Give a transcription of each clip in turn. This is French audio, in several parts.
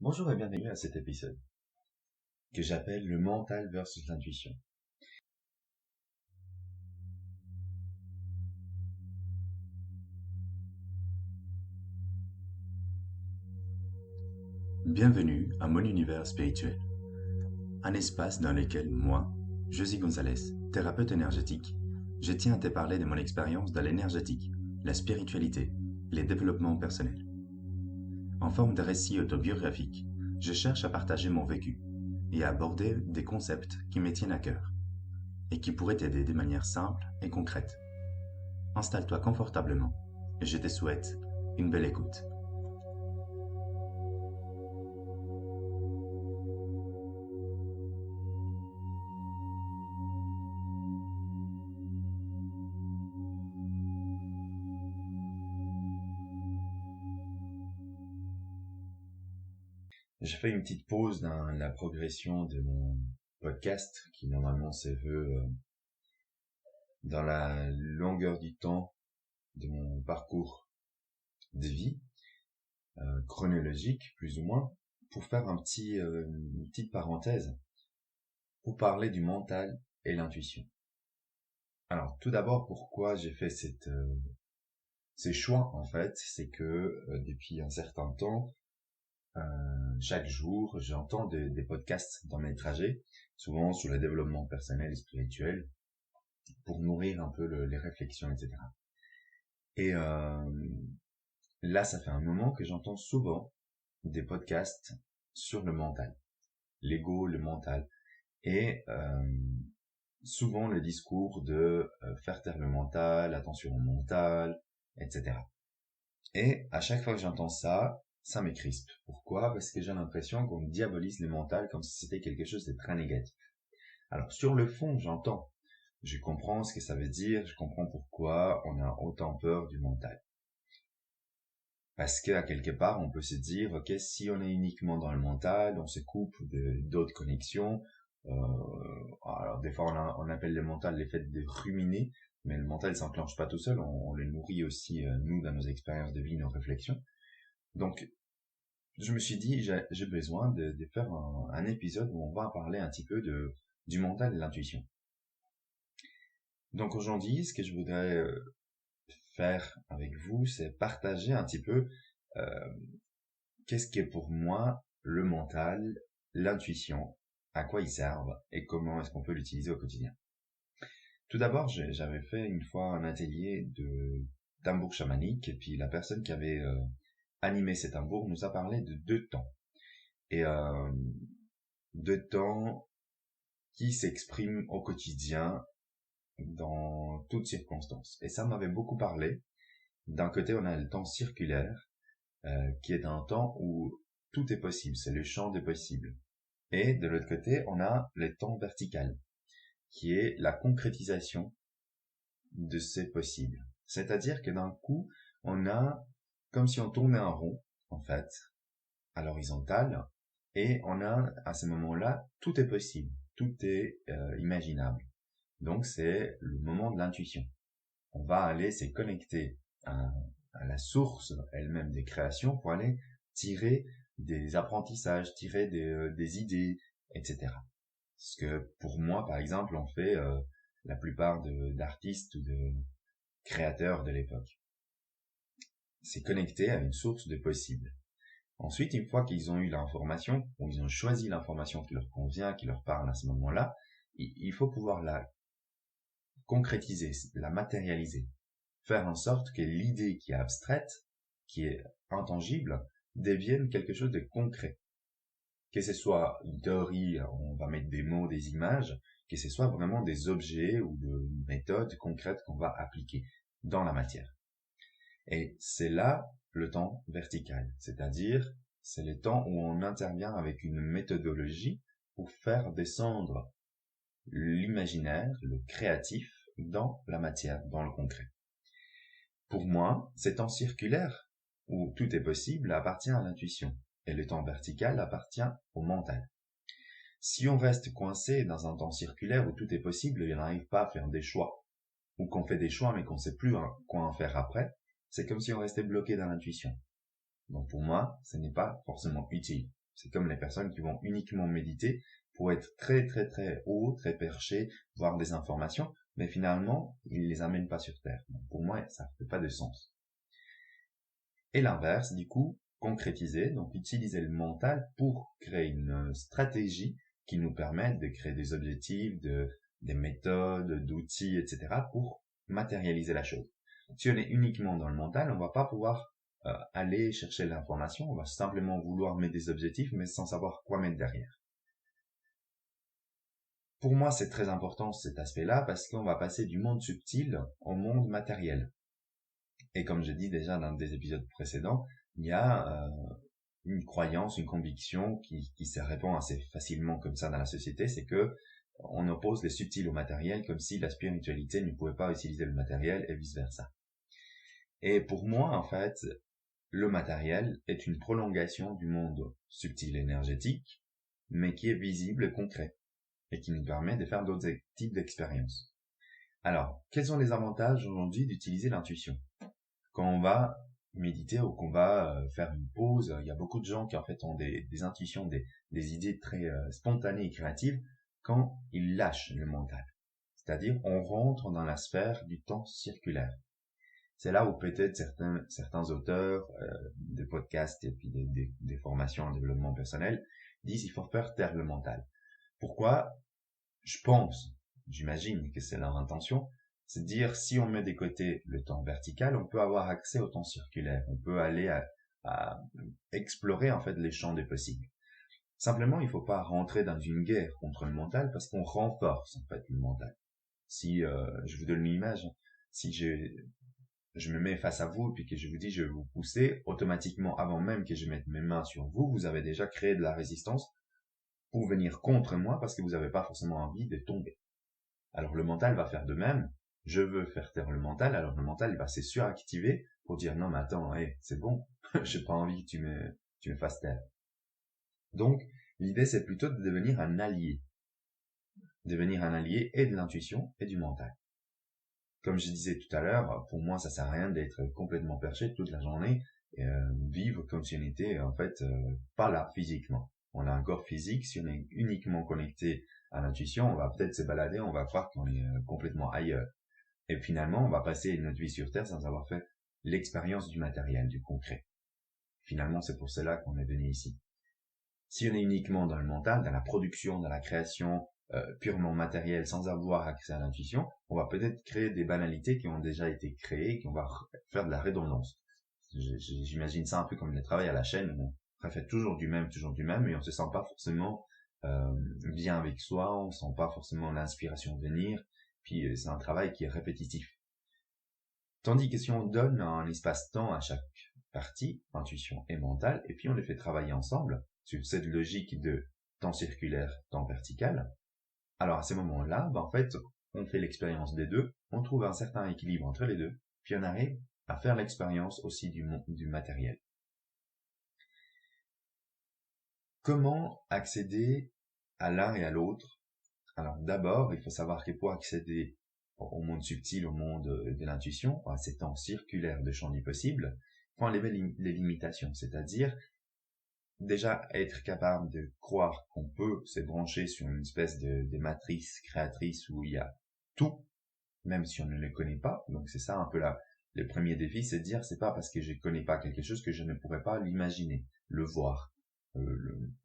Bonjour et bienvenue à cet épisode que j'appelle le mental versus l'intuition. Bienvenue à mon univers spirituel, un espace dans lequel moi, Josie Gonzalez, thérapeute énergétique, je tiens à te parler de mon expérience dans l'énergétique, la spiritualité et les développements personnels. En forme de récit autobiographique, je cherche à partager mon vécu et à aborder des concepts qui me tiennent à cœur et qui pourraient t'aider de manière simple et concrète. Installe-toi confortablement et je te souhaite une belle écoute. Je fais une petite pause dans la progression de mon podcast qui normalement se veut dans la longueur du temps de mon parcours de vie, chronologique plus ou moins, pour faire une petite parenthèse pour parler du mental et l'intuition. Alors tout d'abord, pourquoi j'ai fait ces choix en fait, c'est que depuis un certain temps, chaque jour, j'entends des podcasts dans mes trajets, souvent sur le développement personnel et spirituel, pour nourrir un peu les réflexions, etc. Et là, ça fait un moment que j'entends souvent des podcasts sur le mental, l'ego, le mental, et souvent le discours de faire taire le mental, attention au mental, etc. Et à chaque fois que j'entends ça, ça me crispe. Pourquoi? Parce que j'ai l'impression qu'on diabolise le mental comme si c'était quelque chose de très négatif. Alors sur le fond, j'entends. Je comprends ce que ça veut dire, je comprends pourquoi on a autant peur du mental. Parce que à quelque part, on peut se dire, ok, si on est uniquement dans le mental, on se coupe d'autres connexions. Alors des fois, on appelle le mental l'effet de ruminer, mais le mental s'enclenche pas tout seul, on le nourrit aussi, nous, dans nos expériences de vie, nos réflexions. Donc, je me suis dit, j'ai besoin de faire un épisode où on va parler un petit peu du mental et de l'intuition. Donc aujourd'hui, ce que je voudrais faire avec vous, c'est partager un petit peu qu'est-ce qu'est pour moi le mental, l'intuition, à quoi ils servent et comment est-ce qu'on peut l'utiliser au quotidien. Tout d'abord, j'avais fait une fois un atelier de tambour chamanique et puis la personne qui avait animé cet tambour nous a parlé de 2 temps. Et 2 temps qui s'expriment au quotidien dans toutes circonstances. Et ça m'avait beaucoup parlé. D'un côté, on a le temps circulaire, qui est un temps où tout est possible, c'est le champ des possibles. Et de l'autre côté, on a le temps vertical, qui est la concrétisation de ces possibles. C'est-à-dire que d'un coup, on a comme si on tournait un rond, en fait, à l'horizontale, et on a, à ce moment-là, tout est possible, tout est imaginable. Donc c'est le moment de l'intuition. On va aller se connecter à la source elle-même des créations pour aller tirer des apprentissages, tirer des idées, etc. Ce que pour moi, par exemple, on fait la plupart d'artistes ou de créateurs de l'époque. C'est connecter à une source de possible. Ensuite, une fois qu'ils ont eu l'information, ou ils ont choisi l'information qui leur convient, qui leur parle à ce moment-là, il faut pouvoir la concrétiser, la matérialiser, faire en sorte que l'idée qui est abstraite, qui est intangible, devienne quelque chose de concret. Que ce soit une théorie, on va mettre des mots, des images, que ce soit vraiment des objets ou des méthodes concrètes qu'on va appliquer dans la matière. Et c'est là le temps vertical, c'est-à-dire c'est le temps où on intervient avec une méthodologie pour faire descendre l'imaginaire, le créatif, dans la matière, dans le concret. Pour moi, ces temps circulaires, où tout est possible, appartient à l'intuition, et le temps vertical appartient au mental. Si on reste coincé dans un temps circulaire où tout est possible et on n'arrive pas à faire des choix, ou qu'on fait des choix mais qu'on ne sait plus quoi en faire après, c'est comme si on restait bloqué dans l'intuition. Donc pour moi, ce n'est pas forcément utile. C'est comme les personnes qui vont uniquement méditer pour être très très très haut, très perché, voir des informations, mais finalement, ils les amènent pas sur Terre. Donc, pour moi, ça fait pas de sens. Et l'inverse, du coup, concrétiser, donc utiliser le mental pour créer une stratégie qui nous permette de créer des objectifs, des méthodes, d'outils, etc. pour matérialiser la chose. Si on est uniquement dans le mental, on va pas pouvoir aller chercher l'information, on va simplement vouloir mettre des objectifs, mais sans savoir quoi mettre derrière. Pour moi, c'est très important cet aspect-là parce qu'on va passer du monde subtil au monde matériel. Et comme j'ai dit déjà dans des épisodes précédents, il y a une croyance, une conviction qui se répand assez facilement comme ça dans la société, c'est que on oppose le subtil au matériel comme si la spiritualité ne pouvait pas utiliser le matériel et vice-versa. Et pour moi, en fait, le matériel est une prolongation du monde subtil énergétique, mais qui est visible et concret, et qui nous permet de faire d'autres types d'expériences. Alors, quels sont les avantages aujourd'hui d'utiliser l'intuition? Quand on va méditer ou qu'on va faire une pause, il y a beaucoup de gens qui en fait ont des intuitions, des idées très spontanées et créatives quand ils lâchent le mental. C'est-à-dire, on rentre dans la sphère du temps circulaire. C'est là où peut-être certains auteurs de podcasts et puis des formations en développement personnel disent il faut faire taire le mental. Pourquoi? J'imagine que c'est leur intention, c'est de dire si on met de côté le temps vertical, on peut avoir accès au temps circulaire, on peut aller à explorer en fait les champs des possibles. Simplement, il ne faut pas rentrer dans une guerre contre le mental parce qu'on renforce en fait le mental. Si je vous donne une image, si je me mets face à vous et puis que je vous dis je vais vous pousser, automatiquement avant même que je mette mes mains sur vous, vous avez déjà créé de la résistance pour venir contre moi parce que vous n'avez pas forcément envie de tomber. Alors le mental va faire de même. Je veux faire taire le mental, alors le mental va se suractiver pour dire non mais attends, c'est bon, j'ai pas envie que tu me fasses taire. Donc l'idée c'est plutôt de devenir un allié et de l'intuition et du mental. Comme je disais tout à l'heure, pour moi ça sert à rien d'être complètement perché toute la journée et vivre comme si on était en fait pas là physiquement. On a un corps physique, si on est uniquement connecté à l'intuition, on va peut-être se balader, on va croire qu'on est complètement ailleurs. Et finalement, on va passer notre vie sur Terre sans avoir fait l'expérience du matériel, du concret. Finalement, c'est pour cela qu'on est venu ici. Si on est uniquement dans le mental, dans la production, dans la création purement matérielle, sans avoir accès à l'intuition, on va peut-être créer des banalités qui ont déjà été créées, qu'on va faire de la redondance. J'imagine ça un peu comme le travail à la chaîne, où on fait toujours du même, et on se sent pas forcément bien avec soi, on sent pas forcément l'inspiration venir, puis c'est un travail qui est répétitif. Tandis que si on donne un espace-temps à chaque partie, intuition et mentale, et puis on les fait travailler ensemble, sur cette logique de temps circulaire, temps vertical, alors à ces moments-là, en fait, on fait l'expérience des deux, on trouve un certain équilibre entre les deux, puis on arrive à faire l'expérience aussi du matériel. Comment accéder à l'un et à l'autre? Alors d'abord, il faut savoir que pour accéder au monde subtil, au monde de l'intuition, à ces temps circulaires de champ du possible, il faut enlever les limitations, c'est-à-dire déjà être capable de croire qu'on peut se brancher sur une espèce de matrice créatrice où il y a tout, même si on ne le connaît pas. Donc c'est ça un peu le premier défi, c'est de dire c'est pas parce que je connais pas quelque chose que je ne pourrais pas l'imaginer, le voir.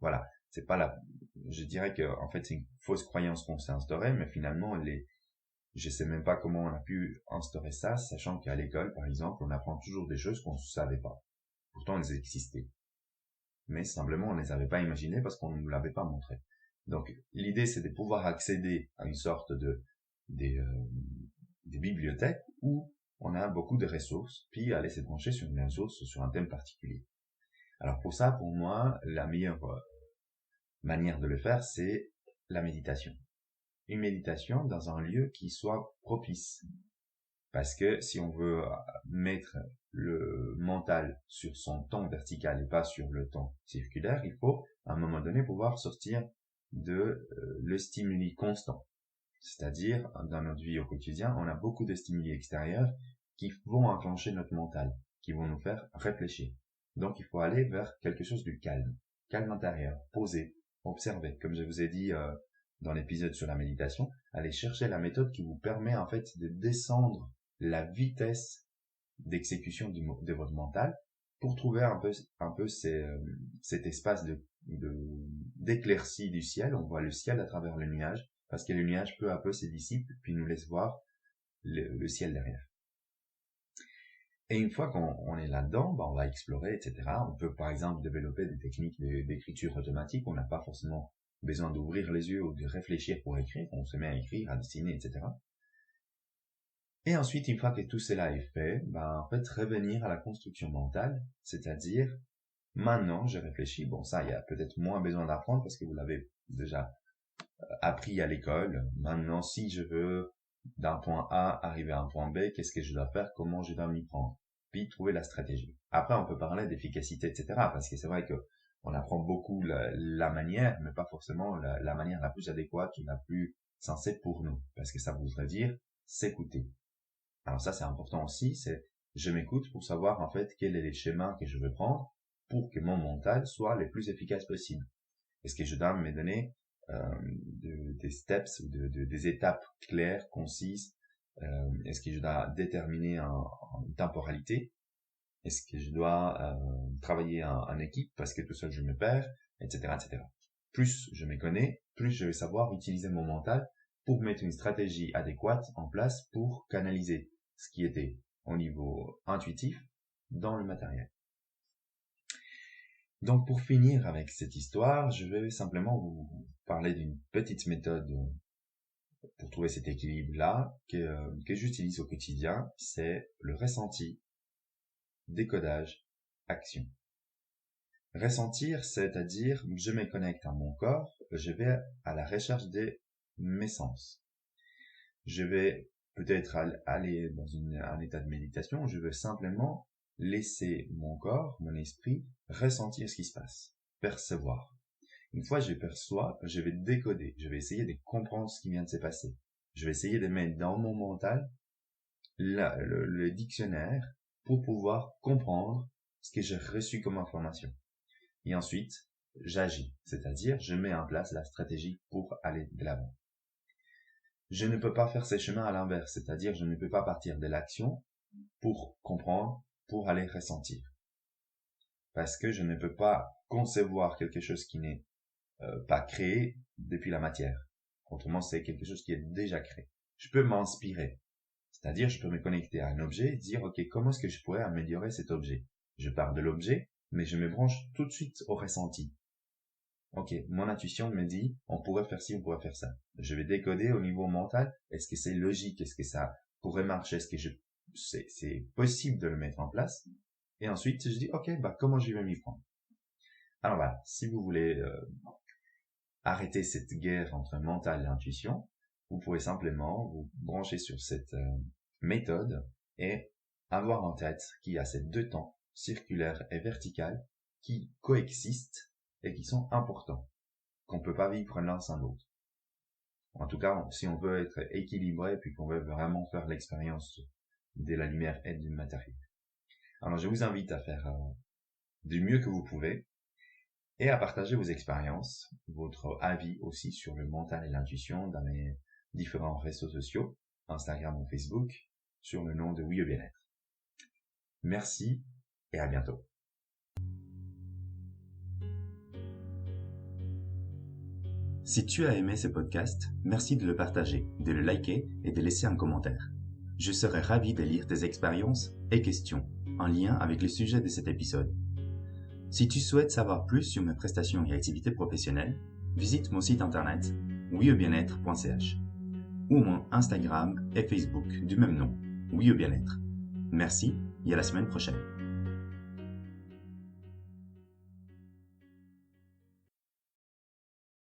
Voilà, c'est pas je dirais que en fait c'est une fausse croyance qu'on s'est instaurée, mais finalement je sais même pas comment on a pu instaurer ça, sachant qu'à l'école par exemple on apprend toujours des choses qu'on ne savait pas. Pourtant elles existaient. Mais simplement on ne les avait pas imaginées parce qu'on ne nous l'avait pas montré. Donc l'idée c'est de pouvoir accéder à une sorte des bibliothèques où on a beaucoup de ressources, puis aller se brancher sur une ressource, sur un thème particulier. Alors pour ça, pour moi, la meilleure manière de le faire, c'est la méditation. Une méditation dans un lieu qui soit propice. Parce que si on veut mettre le mental sur son temps vertical et pas sur le temps circulaire, il faut à un moment donné pouvoir sortir de le stimuli constant. C'est-à-dire, dans notre vie au quotidien, on a beaucoup de stimuli extérieurs qui vont enclencher notre mental, qui vont nous faire réfléchir. Donc il faut aller vers quelque chose de calme. calme intérieur, posé, observer. Comme je vous ai dit dans l'épisode sur la méditation, allez chercher la méthode qui vous permet en fait de descendre la vitesse d'exécution de votre mental pour trouver un peu cet espace d'éclaircie du ciel. On voit le ciel à travers le nuage, parce que le nuage peu à peu se dissipe, puis nous laisse voir le ciel derrière. Et une fois qu'on est là-dedans, on va explorer, etc. On peut par exemple développer des techniques d'écriture automatique. On n'a pas forcément besoin d'ouvrir les yeux ou de réfléchir pour écrire. On se met à écrire, à dessiner, etc. Et ensuite, une fois que tout cela est fait, en fait, revenir à la construction mentale, c'est-à-dire, maintenant, je réfléchis, ça, il y a peut-être moins besoin d'apprendre parce que vous l'avez déjà appris à l'école. Maintenant, si je veux d'un point A arriver à un point B, qu'est-ce que je dois faire, comment je dois m'y prendre, puis trouver la stratégie. Après, on peut parler d'efficacité, etc., parce que c'est vrai que on apprend beaucoup la manière, mais pas forcément la manière la plus adéquate ou la plus sensée pour nous, parce que ça voudrait dire s'écouter. Alors ça, c'est important aussi, je m'écoute pour savoir en fait quels sont les schémas que je veux prendre pour que mon mental soit le plus efficace possible. Est-ce que je dois me donner des steps, des étapes claires, concises? Est-ce que je dois déterminer une temporalité? Est-ce que je dois travailler en équipe parce que tout seul je me perds, etc., etc. Plus je me connais, plus je vais savoir utiliser mon mental pour mettre une stratégie adéquate en place pour canaliser ce qui était au niveau intuitif dans le matériel. Donc pour finir avec cette histoire, je vais simplement vous parler d'une petite méthode pour trouver cet équilibre-là que j'utilise au quotidien, c'est le ressenti, décodage, action. Ressentir, c'est-à-dire je me connecte à mon corps, je vais à la recherche de mes sens. Je vais peut-être aller dans un état de méditation, je veux simplement laisser mon corps, mon esprit, ressentir ce qui se passe, percevoir. Une fois que je perçois, je vais décoder, je vais essayer de comprendre ce qui vient de se passer. Je vais essayer de mettre dans mon mental le dictionnaire pour pouvoir comprendre ce que j'ai reçu comme information. Et ensuite, j'agis, c'est-à-dire je mets en place la stratégie pour aller de l'avant. Je ne peux pas faire ces chemins à l'inverse, c'est-à-dire je ne peux pas partir de l'action pour comprendre, pour aller ressentir. Parce que je ne peux pas concevoir quelque chose qui n'est pas créé depuis la matière. Autrement, c'est quelque chose qui est déjà créé. Je peux m'inspirer, c'est-à-dire je peux me connecter à un objet et dire, ok, comment est-ce que je pourrais améliorer cet objet? Je pars de l'objet, mais je me branche tout de suite au ressenti. Ok, mon intuition me dit, on pourrait faire ci, on pourrait faire ça. Je vais décoder au niveau mental, est-ce que c'est logique, est-ce que ça pourrait marcher, est-ce que c'est possible de le mettre en place? Et ensuite, je dis, ok, comment je vais m'y prendre? Alors voilà, si vous voulez arrêter cette guerre entre mental et intuition, vous pouvez simplement vous brancher sur cette méthode et avoir en tête qu'il y a ces deux temps, circulaire et vertical, qui coexistent et qui sont importants, qu'on ne peut pas vivre l'un sans l'autre. En tout cas, si on veut être équilibré puis qu'on veut vraiment faire l'expérience de la lumière et du matériel. Alors je vous invite à faire du mieux que vous pouvez et à partager vos expériences, votre avis aussi sur le mental et l'intuition dans mes différents réseaux sociaux, Instagram ou Facebook, sur le nom de Oui au Bien-être. Merci et à bientôt. Si tu as aimé ce podcast, merci de le partager, de le liker et de laisser un commentaire. Je serai ravi de lire tes expériences et questions en lien avec le sujet de cet épisode. Si tu souhaites savoir plus sur mes prestations et activités professionnelles, visite mon site internet ouiaubienetre.ch ou mon Instagram et Facebook du même nom, Oui au Bien-être. Merci et à la semaine prochaine.